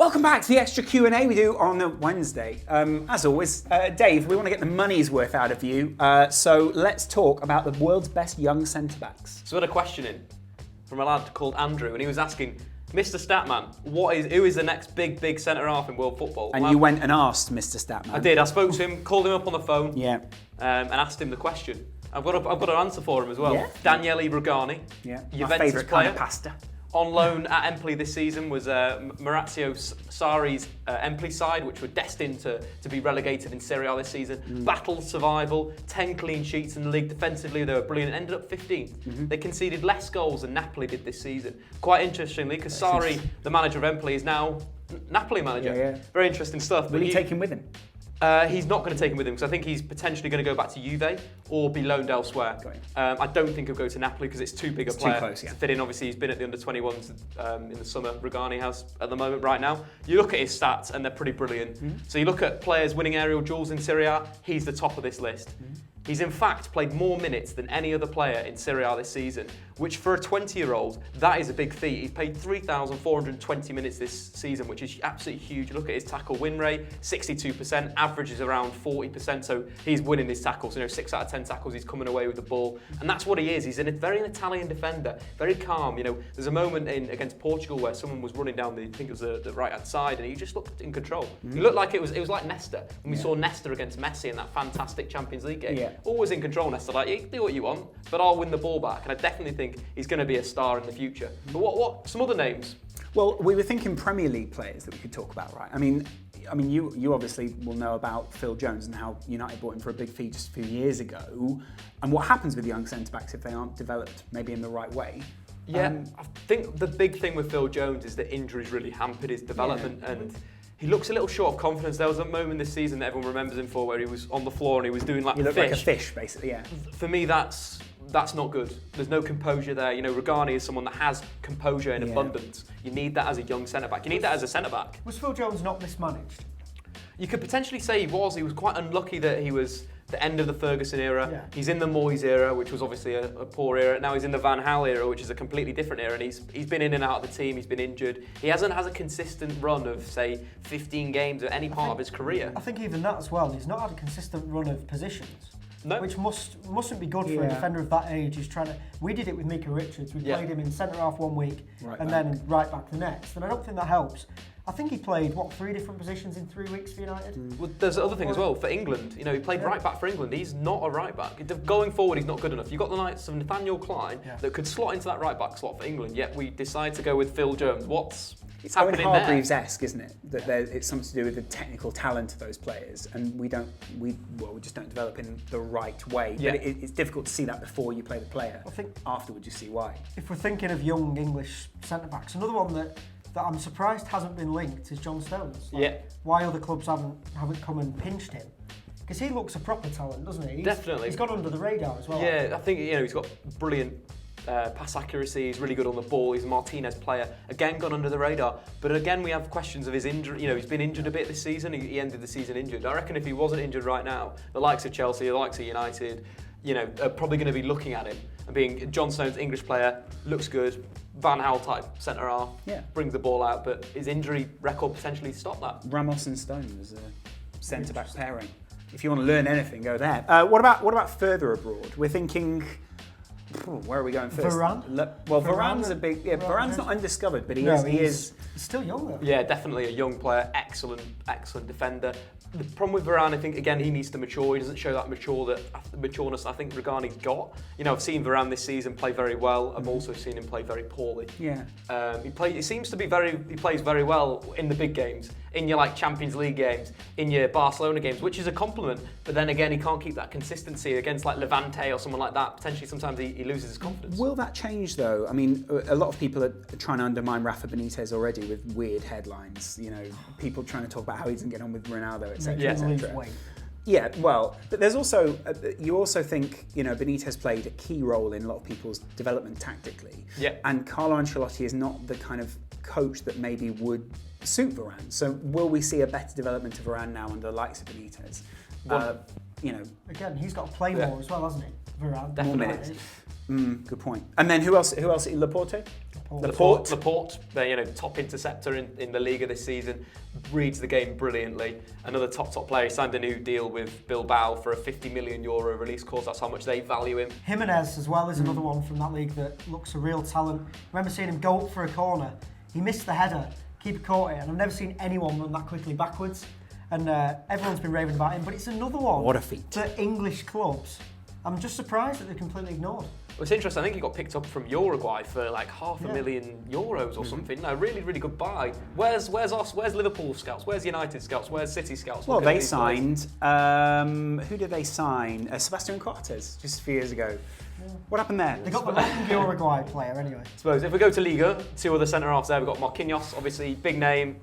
Welcome back to the extra Q&A we do on a Wednesday. As always, Dave, we want to get the money's worth out of you. So let's talk about the world's best young centre-backs. So we had a question in from a lad called Andrew, and he was asking, Mr. Statman, who is the next big centre-half in world football? And you went and asked Mr. Statman. I did. I spoke to him, called him up on the phone, yeah, and asked him the question. I've got an answer for him as well. Yeah. Daniele Rugani, yeah, my Juventus favourite player. kind of pasta. On loan at Empoli this season was Maurizio Sarri's Empoli side, which were destined to be relegated in Serie A this season. Battled survival, 10 clean sheets in the league. Defensively, they were brilliant. Ended up 15th. They conceded less goals than Napoli did this season. Quite interestingly, because Sarri, the manager of Empoli, is now Napoli manager. Yeah. Very interesting stuff. Will he take him with him? He's not going to take him with him because I think he's potentially going to go back to Juve or be loaned elsewhere. I don't think he'll go to Napoli because it's too big a player too close, yeah. to fit in. Obviously, he's been at the under-21s in the summer. Rugani has at the moment right now. You look at his stats and they're pretty brilliant. So you look at players winning aerial duels in Serie A, he's the top of this list. He's in fact played more minutes than any other player in Serie A this season, which for a 20-year-old, that is a big feat. He's played 3,420 minutes this season, which is absolutely huge. Look at his tackle win rate, 62%, average is around 40%, so he's winning his tackles. 6 out of 10 tackles, he's coming away with the ball. And that's what he is. He's a very Italian defender, very calm. There's a moment against Portugal where someone was running down I think it was the right-hand side, and he just looked in control. He looked like it was like Nesta. When we saw Nesta against Messi in that fantastic Champions League game. Yeah. Always in control, Nesta, like, you do what you want, but I'll win the ball back. And I definitely think he's going to be a star in the future. But what some other names? Well, we were thinking Premier League players that we could talk about, right? I mean, you obviously will know about Phil Jones and how United bought him for a big fee just a few years ago, and what happens with young centre-backs if they aren't developed maybe in the right way. Yeah, I think the big thing with Phil Jones is that injuries really hampered his development, and he looks a little short of confidence. There was a moment this season that everyone remembers him for where he was on the floor and he was doing like he looked like a fish, basically, yeah. For me, that's not good. There's no composure there. Rugani is someone that has composure in abundance. You need that as a young centre-back. You need that as a centre-back. Was Phil Jones not mismanaged? You could potentially say he was. He was quite unlucky that he was the end of the Ferguson era. Yeah. He's in the Moyes era, which was obviously a poor era. Now he's in the Van Gaal era, which is a completely different era, and he's been in and out of the team, he's been injured. He hasn't had a consistent run of, say, 15 games at any part of his career. I think even that as well, he's not had a consistent run of positions. No. Which mustn't be good for a defender of that age. We did it with Mika Richards. We played him in centre-half one week then right back the next. And I don't think that helps. I think he played, 3 different positions in 3 weeks for United? Well, there's the other thing as well, for England. He played right back for England. He's not a right back. Going forward, he's not good enough. You've got the likes of Nathaniel Klein that could slot into that right back slot for England, yet we decide to go with Phil Jones. It's happening there. It's Hargreaves-esque, isn't it? That it's something to do with the technical talent of those players, and we just don't develop in the right way. Yeah. But it's difficult to see that before you play the player. I think afterwards you see why. If we're thinking of young English centre-backs, another one that I'm surprised hasn't been linked is John Stones. Why other clubs haven't come and pinched him? Because he looks a proper talent, doesn't he? Definitely. He's gone under the radar as well. Yeah, I think he's got brilliant pass accuracy. He's really good on the ball. He's a Martinez player. Again, gone under the radar. But again, we have questions of his injury. He's been injured a bit this season. He ended the season injured. I reckon if he wasn't injured right now, the likes of Chelsea, the likes of United, are probably going to be looking at him and being John Stones, English player, looks good. Van Gaal type centre half, brings the ball out, but his injury record potentially stopped that. Ramos and Stone was a centre back pairing. If you want to learn anything, go there. What about further abroad? We're thinking, where are we going first? Varane. Varane's a big. Yeah, Varane's not undiscovered, but he is. He's still young though. Yeah, definitely a young player. Excellent defender. The problem with Varane, I think, again, he needs to mature. He doesn't show that matureness I think Rugani's got. I've seen Varane this season play very well. I've also seen him play very poorly. Yeah. He plays very well in the big games, in your Champions League games, in your Barcelona games, which is a compliment. But then again, he can't keep that consistency against Levante or someone like that. Potentially, sometimes he loses his confidence. Will that change though? I mean, a lot of people are trying to undermine Rafa Benitez already with weird headlines. People trying to talk about how he doesn't get on with Ronaldo, etc., etc. Yeah, well, but there's also, you also think, Benitez played a key role in a lot of people's development tactically. Yeah. And Carlo Ancelotti is not the kind of coach that maybe would suit Varane. So will we see a better development of Varane now under the likes of Benitez? Again, he's got to play more as well, hasn't he? Varane. More minutes. Good point. And then who else? Laporte? Laporte, the top interceptor in the Liga this season, reads the game brilliantly. Another top player. He signed a new deal with Bilbao for a €50 million release clause. That's how much they value him. Jiménez as well is another one from that league that looks a real talent. I remember seeing him go up for a corner. He missed the header. Keeper caught it, and I've never seen anyone run that quickly backwards. And everyone's been raving about him, but it's another one. What a feat. For English clubs. I'm just surprised that they're completely ignored. Well, it's interesting. I think he got picked up from Uruguay for like €500,000 or something. No, really, really good buy. Where's Liverpool scouts? Where's United scouts? Where's City scouts? Well, they signed. Who did they sign? Sebastian Coates just a few years ago. Yeah. What happened there? They got the Uruguay player anyway. I suppose if we go to Liga, 2 other centre halves there. We've got Marquinhos, obviously big name.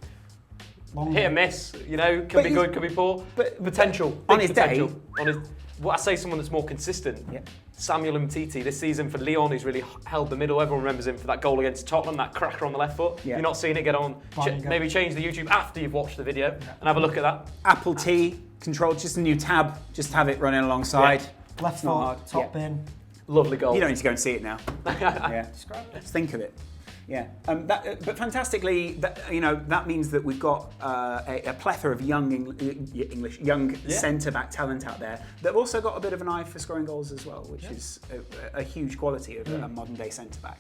Hit and miss, can be good, can be poor. But potential. On his day. I say someone that's more consistent. Yeah. Samuel Umtiti this season for Lyon, he's really held the middle. Everyone remembers him for that goal against Tottenham, that cracker on the left foot. Yeah. You're not seeing it, get on. Maybe change the YouTube after you've watched the video and have a look at that. Apple T, control, just a new tab, just have it running alongside. Yeah. Left foot, top bin. Lovely goal. You don't need to go and see it now. Just think of it. Yeah, but fantastically, that means that we've got a plethora of young centre-back talent out there that have also got a bit of an eye for scoring goals as well, which is a huge quality of a modern-day centre-back.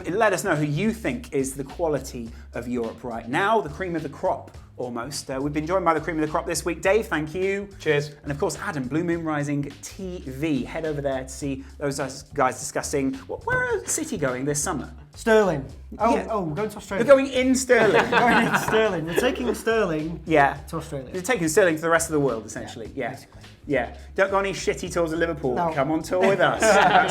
Let us know who you think is the quality of Europe right now, the cream of the crop. Almost. We've been joined by the cream of the crop this week. Dave, thank you. Cheers. And of course, Adam, Blue Moon Rising TV. Head over there to see those guys discussing where are City going this summer? Sterling. We're going to Australia. They're going in Sterling. Going in Sterling. We're taking Sterling to Australia. You're taking Sterling to the rest of the world, essentially. Yeah. Basically. Yeah. Don't go on any shitty tours of Liverpool. No. Come on tour with us.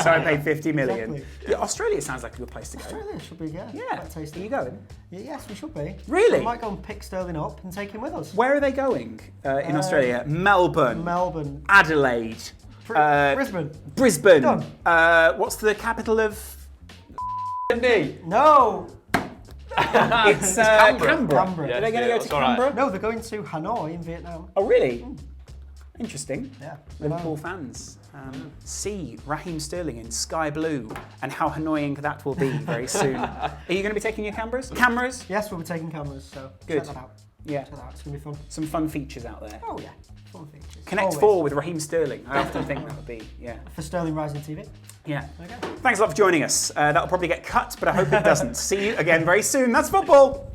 So I paid $50 million. Exactly. Yeah, Australia sounds like a good place to go. Australia should be, Yeah. Are you going? Yes, we should be. Really? We might go and pick Sterling up and take him with us. Where are they going in Australia? Melbourne. Adelaide. Brisbane. Done. What's the capital of... No. It's Canberra. Yeah, are they going to go to Canberra? Right. No, they're going to Hanoi in Vietnam. Oh, really? Interesting. Yeah. Liverpool fans. See Raheem Sterling in sky blue and how annoying that will be very soon. Are you going to be taking your cameras? Yes, we'll be taking cameras, so check that out. Yeah. Check that out. It's going to be fun. Some fun features out there. Oh, yeah. Fun features. Connect 4 with Raheem Sterling. I often think that would be, For Sterling Rising TV. Yeah. Okay. Thanks a lot for joining us. That'll probably get cut, but I hope it doesn't. See you again very soon. That's football.